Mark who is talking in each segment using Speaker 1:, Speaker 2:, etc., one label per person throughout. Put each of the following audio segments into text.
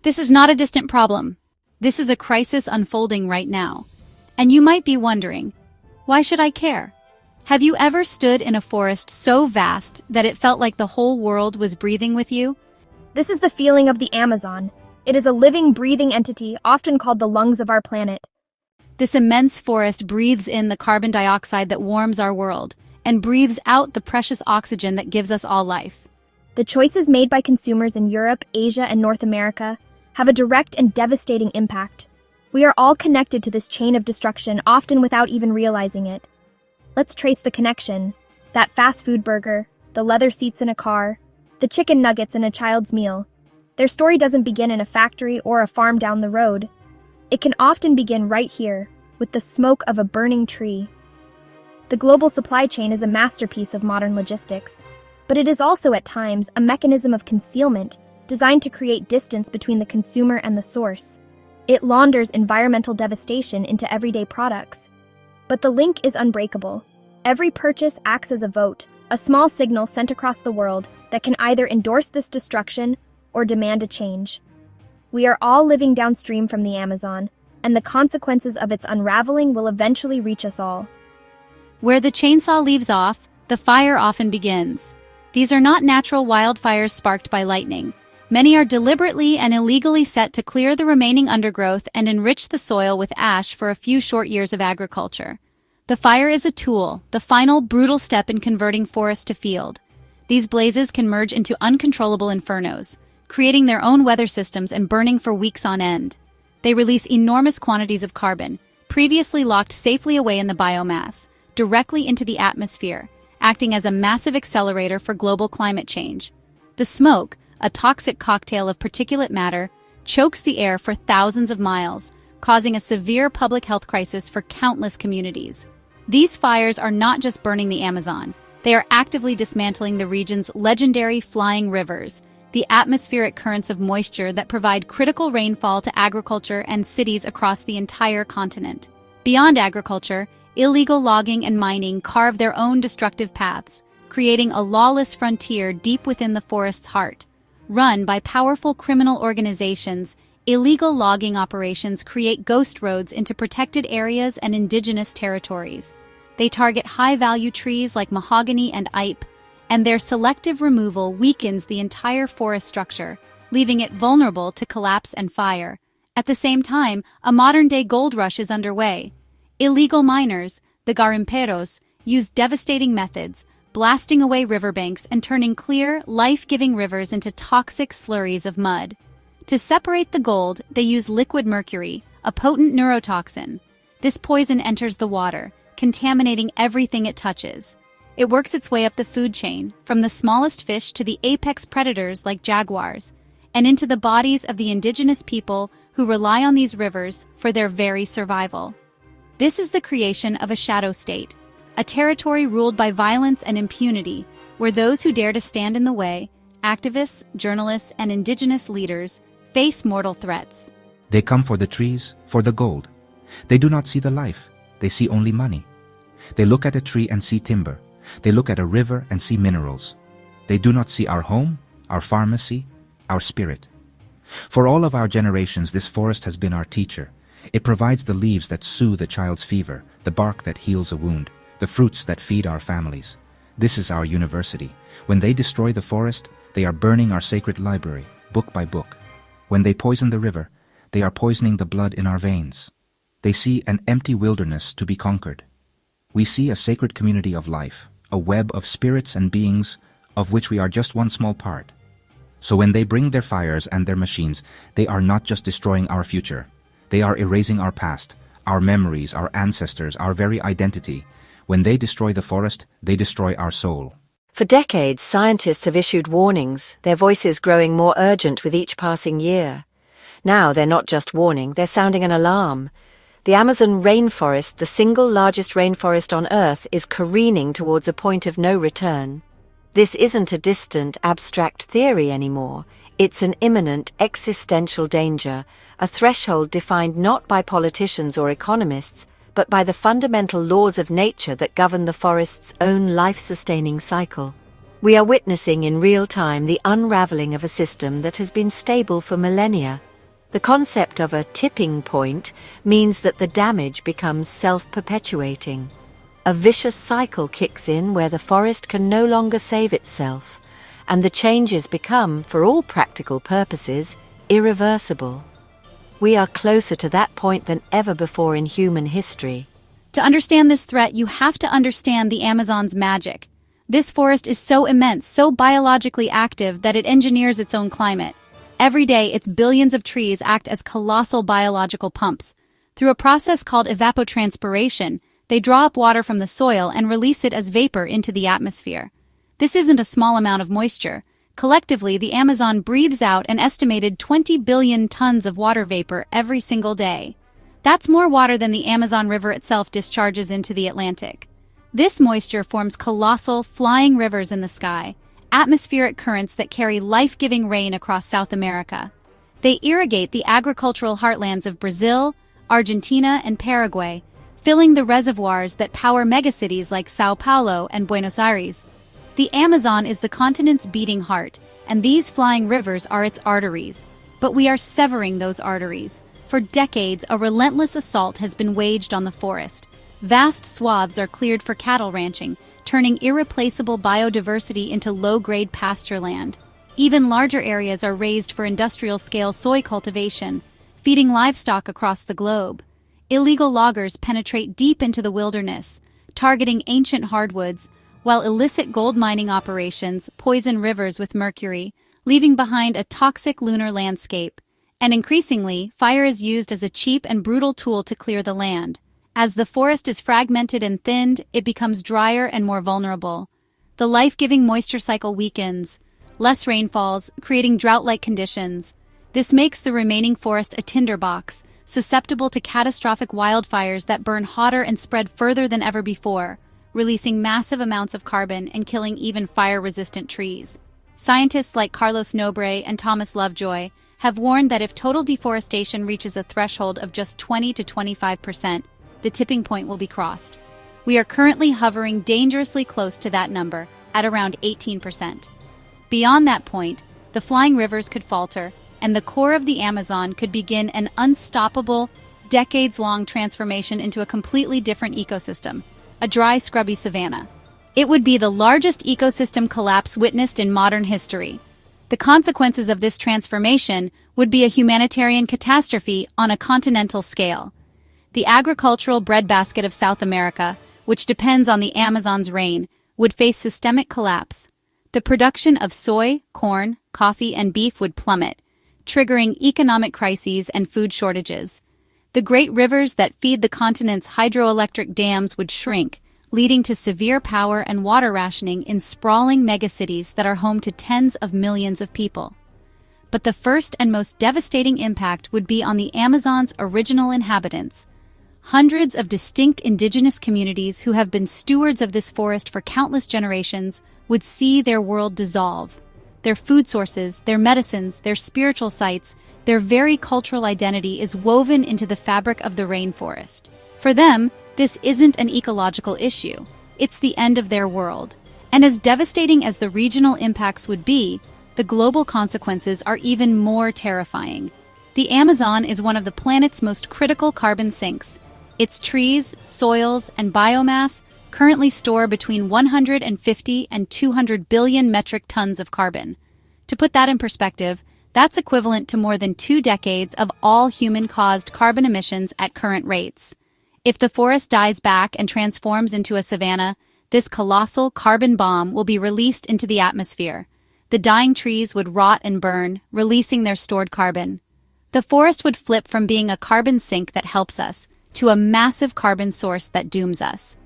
Speaker 1: This is not a distant problem. This is a crisis unfolding right now. And you might be wondering, why should I care? Have you ever stood in a forest so vast that it felt like the whole world was breathing with you?
Speaker 2: This is the feeling of the Amazon. It is a living, breathing entity, often called the lungs of our planet.
Speaker 1: This immense forest breathes in the carbon dioxide that warms our world, and breathes out the precious oxygen that gives us all life.
Speaker 2: The choices made by consumers in Europe, Asia, and North America have a direct and devastating impact. We are all connected to this chain of destruction, often without even realizing it. Let's trace the connection. That fast food burger, the leather seats in a car, the chicken nuggets in a child's meal. Their story doesn't begin in a factory or a farm down the road. It can often begin right here, with the smoke of a burning tree. The global supply chain is a masterpiece of modern logistics, but it is also at times a mechanism of concealment designed to create distance between the consumer and the source. It launders environmental devastation into everyday products. But the link is unbreakable. Every purchase acts as a vote, a small signal sent across the world that can either endorse this destruction or demand a change. We are all living downstream from the Amazon, and the consequences of its unraveling will eventually reach us all.
Speaker 1: Where the chainsaw leaves off, the fire often begins. These are not natural wildfires sparked by lightning. Many are deliberately and illegally set to clear the remaining undergrowth and enrich the soil with ash for a few short years of agriculture. The fire is a tool, the final brutal step in converting forest to field. These blazes can merge into uncontrollable infernos, creating their own weather systems and burning for weeks on end. They release enormous quantities of carbon, previously locked safely away in the biomass, directly into the atmosphere, acting as a massive accelerator for global climate change. The smoke, a toxic cocktail of particulate matter, chokes the air for thousands of miles, causing a severe public health crisis for countless communities. These fires are not just burning the Amazon, they are actively dismantling the region's legendary flying rivers, the atmospheric currents of moisture that provide critical rainfall to agriculture and cities across the entire continent. Beyond agriculture, illegal logging and mining carve their own destructive paths, creating a lawless frontier deep within the forest's heart. Run by powerful criminal organizations, illegal logging operations create ghost roads into protected areas and indigenous territories. They target high-value trees like mahogany and ipe, and their selective removal weakens the entire forest structure, leaving it vulnerable to collapse and fire. At the same time, a modern-day gold rush is underway. Illegal miners, the garimperos, use devastating methods, blasting away riverbanks and turning clear, life-giving rivers into toxic slurries of mud. To separate the gold, they use liquid mercury, a potent neurotoxin. This poison enters the water, contaminating everything it touches. It works its way up the food chain, from the smallest fish to the apex predators like jaguars, and into the bodies of the indigenous people who rely on these rivers for their very survival. This is the creation of a shadow state, a territory ruled by violence and impunity, where those who dare to stand in the way, activists, journalists, and indigenous leaders, face mortal threats.
Speaker 3: They come for the trees, for the gold. They do not see the life, they see only money. They look at a tree and see timber. They look at a river and see minerals. They do not see our home, our pharmacy, our spirit. For all of our generations, this forest has been our teacher. It provides the leaves that soothe a child's fever, the bark that heals a wound, the fruits that feed our families. This is our university. When they destroy the forest, they are burning our sacred library, book by book. When they poison the river, they are poisoning the blood in our veins. They see an empty wilderness to be conquered. We see a sacred community of life, a web of spirits and beings of which we are just one small part. So when they bring their fires and their machines, they are not just destroying our future. They are erasing our past, our memories, our ancestors, our very identity. When they destroy the forest, they destroy our soul.
Speaker 4: For decades, scientists have issued warnings, their voices growing more urgent with each passing year. Now they're not just warning, they're sounding an alarm. The Amazon rainforest, the single largest rainforest on Earth, is careening towards a point of no return. This isn't a distant, abstract theory anymore. It's an imminent, existential danger, a threshold defined not by politicians or economists, but by the fundamental laws of nature that govern the forest's own life-sustaining cycle. We are witnessing in real time the unraveling of a system that has been stable for millennia, The concept of a tipping point means that the damage becomes self-perpetuating. A vicious cycle kicks in where the forest can no longer save itself, and the changes become, for all practical purposes, irreversible. We are closer to that point than ever before in human history.
Speaker 1: To understand this threat, you have to understand the Amazon's magic. This forest is so immense, so biologically active that it engineers its own climate. Every day, its billions of trees act as colossal biological pumps. Through a process called evapotranspiration, they draw up water from the soil and release it as vapor into the atmosphere. This isn't a small amount of moisture. Collectively, the Amazon breathes out an estimated 20 billion tons of water vapor every single day. That's more water than the Amazon River itself discharges into the Atlantic. This moisture forms colossal, flying rivers in the sky, atmospheric currents that carry life-giving rain across South America. They irrigate the agricultural heartlands of Brazil, Argentina, and Paraguay, filling the reservoirs that power megacities like Sao Paulo and Buenos Aires. The Amazon is the continent's beating heart, and these flying rivers are its arteries. But we are severing those arteries. For decades, a relentless assault has been waged on the forest. Vast swaths are cleared for cattle ranching, turning irreplaceable biodiversity into low-grade pasture land. Even larger areas are raised for industrial-scale soy cultivation, feeding livestock across the globe. Illegal loggers penetrate deep into the wilderness, targeting ancient hardwoods, while illicit gold mining operations poison rivers with mercury, leaving behind a toxic lunar landscape. And increasingly, fire is used as a cheap and brutal tool to clear the land. As the forest is fragmented and thinned, it becomes drier and more vulnerable. The life-giving moisture cycle weakens. Less rain falls, creating drought-like conditions. This makes the remaining forest a tinderbox, susceptible to catastrophic wildfires that burn hotter and spread further than ever before, releasing massive amounts of carbon and killing even fire-resistant trees. Scientists like Carlos Nobre and Thomas Lovejoy have warned that if total deforestation reaches a threshold of just 20 to 25%, the tipping point will be crossed. We are currently hovering dangerously close to that number, at around 18%. Beyond that point, the flying rivers could falter, and the core of the Amazon could begin an unstoppable, decades-long transformation into a completely different ecosystem, a dry, scrubby savanna. It would be the largest ecosystem collapse witnessed in modern history. The consequences of this transformation would be a humanitarian catastrophe on a continental scale. The agricultural breadbasket of South America, which depends on the Amazon's rain, would face systemic collapse. The production of soy, corn, coffee, and beef would plummet, triggering economic crises and food shortages. The great rivers that feed the continent's hydroelectric dams would shrink, leading to severe power and water rationing in sprawling megacities that are home to tens of millions of people. But the first and most devastating impact would be on the Amazon's original inhabitants. Hundreds of distinct indigenous communities who have been stewards of this forest for countless generations would see their world dissolve. Their food sources, their medicines, their spiritual sites, their very cultural identity is woven into the fabric of the rainforest. For them, this isn't an ecological issue. It's the end of their world. And as devastating as the regional impacts would be, the global consequences are even more terrifying. The Amazon is one of the planet's most critical carbon sinks. Its trees, soils, and biomass currently store between 150 and 200 billion metric tons of carbon. To put that in perspective, that's equivalent to more than 2 decades of all human-caused carbon emissions at current rates. If the forest dies back and transforms into a savanna, this colossal carbon bomb will be released into the atmosphere. The dying trees would rot and burn, releasing their stored carbon. The forest would flip from being a carbon sink that helps us to a massive carbon source that dooms us.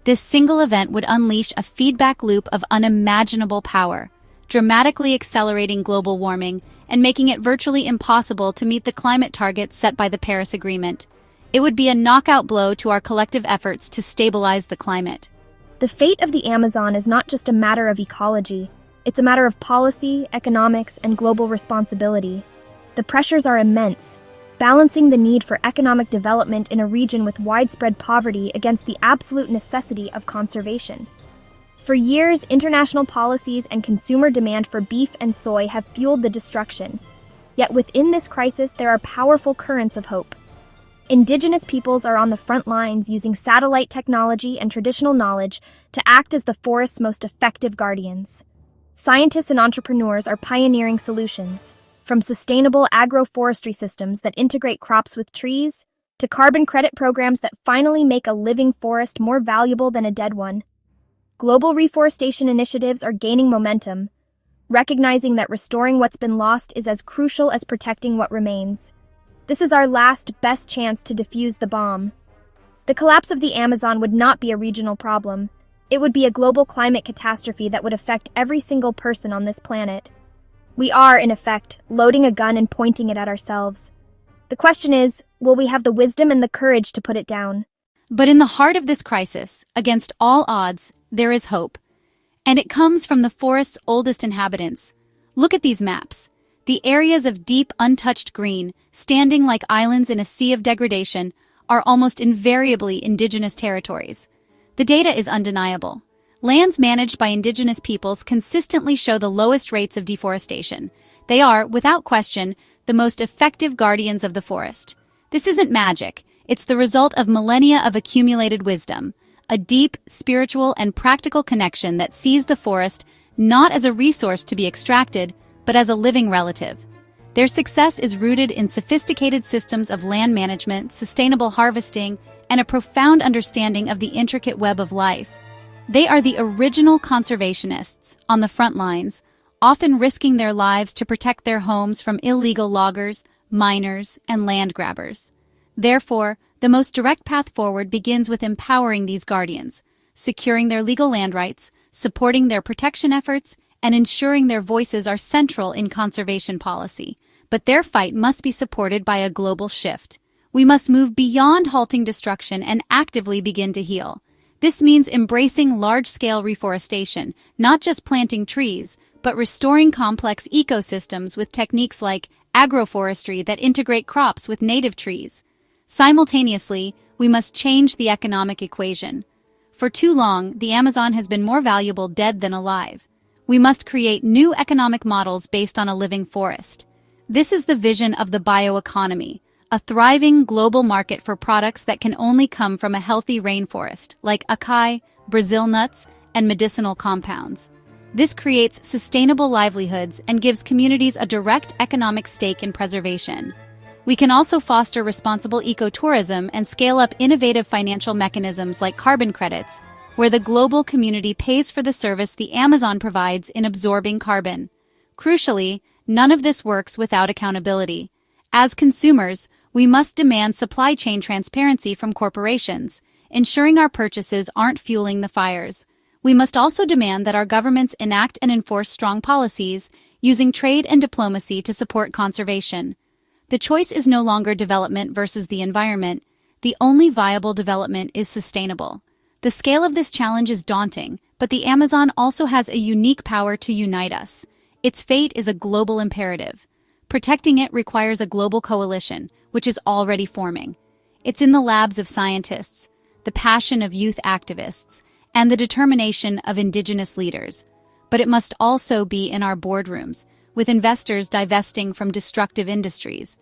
Speaker 1: This single event would unleash a feedback loop of unimaginable power, dramatically accelerating global warming and making it virtually impossible to meet the climate targets set by the Paris Agreement. It would be a knockout blow to our collective efforts to stabilize the climate.
Speaker 2: The fate of the Amazon is not just a matter of ecology. It's a matter of policy, economics, and global responsibility. The pressures are immense, balancing the need for economic development in a region with widespread poverty against the absolute necessity of conservation. For years, international policies and consumer demand for beef and soy have fueled the destruction. Yet within this crisis, there are powerful currents of hope. Indigenous peoples are on the front lines using satellite technology and traditional knowledge to act as the forest's most effective guardians. Scientists and entrepreneurs are pioneering solutions, from sustainable agroforestry systems that integrate crops with trees, to carbon credit programs that finally make a living forest more valuable than a dead one. Global reforestation initiatives are gaining momentum, recognizing that restoring what's been lost is as crucial as protecting what remains. This is our last, best chance to defuse the bomb. The collapse of the Amazon would not be a regional problem. It would be a global climate catastrophe that would affect every single person on this planet. We are, in effect, loading a gun and pointing it at ourselves. The question is, will we have the wisdom and the courage to put it down?
Speaker 1: But in the heart of this crisis, against all odds, there is hope. And it comes from the forest's oldest inhabitants. Look at these maps. The areas of deep, untouched green, standing like islands in a sea of degradation, are almost invariably indigenous territories. The data is undeniable. Lands managed by indigenous peoples consistently show the lowest rates of deforestation. They are, without question, the most effective guardians of the forest. This isn't magic. It's the result of millennia of accumulated wisdom, a deep, spiritual, and practical connection that sees the forest not as a resource to be extracted, but as a living relative. Their success is rooted in sophisticated systems of land management, sustainable harvesting, and a profound understanding of the intricate web of life. They are the original conservationists on the front lines, often risking their lives to protect their homes from illegal loggers, miners, and land grabbers. Therefore, the most direct path forward begins with empowering these guardians, securing their legal land rights, supporting their protection efforts, and ensuring their voices are central in conservation policy. But their fight must be supported by a global shift. We must move beyond halting destruction and actively begin to heal. This means embracing large-scale reforestation, not just planting trees, but restoring complex ecosystems with techniques like agroforestry that integrate crops with native trees. Simultaneously, we must change the economic equation. For too long, the Amazon has been more valuable dead than alive. We must create new economic models based on a living forest. This is the vision of the bioeconomy, a thriving global market for products that can only come from a healthy rainforest, like acai, Brazil nuts, and medicinal compounds. This creates sustainable livelihoods and gives communities a direct economic stake in preservation. We can also foster responsible ecotourism and scale up innovative financial mechanisms like carbon credits, where the global community pays for the service the Amazon provides in absorbing carbon. Crucially, none of this works without accountability. As consumers, we must demand supply chain transparency from corporations, ensuring our purchases aren't fueling the fires. We must also demand that our governments enact and enforce strong policies, using trade and diplomacy to support conservation. The choice is no longer development versus the environment. The only viable development is sustainable. The scale of this challenge is daunting, but the Amazon also has a unique power to unite us. Its fate is a global imperative. Protecting it requires a global coalition, which is already forming. It's in the labs of scientists, the passion of youth activists, and the determination of indigenous leaders. But it must also be in our boardrooms, with investors divesting from destructive industries.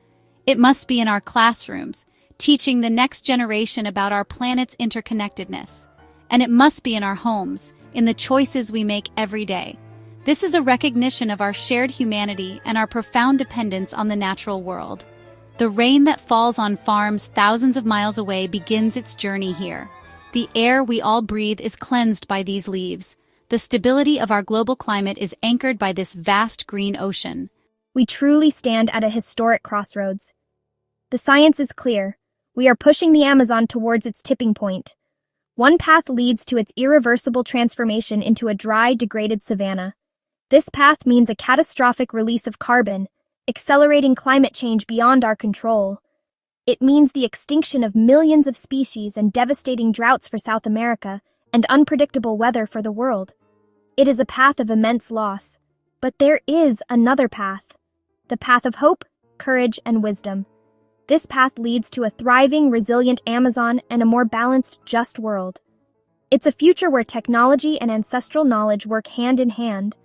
Speaker 1: It must be in our classrooms, teaching the next generation about our planet's interconnectedness. And it must be in our homes, in the choices we make every day. This is a recognition of our shared humanity and our profound dependence on the natural world. The rain that falls on farms thousands of miles away begins its journey here. The air we all breathe is cleansed by these leaves. The stability of our global climate is anchored by this vast green ocean.
Speaker 2: We truly stand at a historic crossroads. The science is clear. We are pushing the Amazon towards its tipping point. One path leads to its irreversible transformation into a dry, degraded savanna. This path means a catastrophic release of carbon, accelerating climate change beyond our control. It means the extinction of millions of species and devastating droughts for South America and unpredictable weather for the world. It is a path of immense loss. But there is another path. The path of hope, courage, and wisdom. This path leads to a thriving, resilient Amazon and a more balanced, just world. It's a future where technology and ancestral knowledge work hand in hand,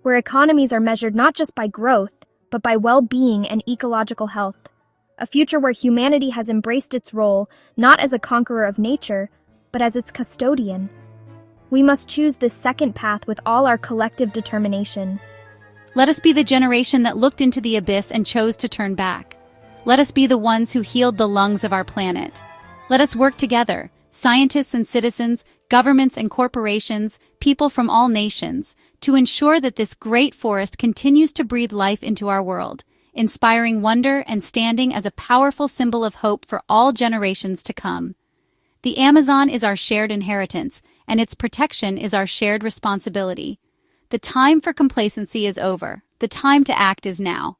Speaker 2: where economies are measured not just by growth, but by well-being and ecological health. A future where humanity has embraced its role not as a conqueror of nature, but as its custodian. We must choose this second path with all our collective determination.
Speaker 1: Let us be the generation that looked into the abyss and chose to turn back. Let us be the ones who healed the lungs of our planet. Let us work together, scientists and citizens, governments and corporations, people from all nations, to ensure that this great forest continues to breathe life into our world, inspiring wonder and standing as a powerful symbol of hope for all generations to come. The Amazon is our shared inheritance, and its protection is our shared responsibility. The time for complacency is over. The time to act is now.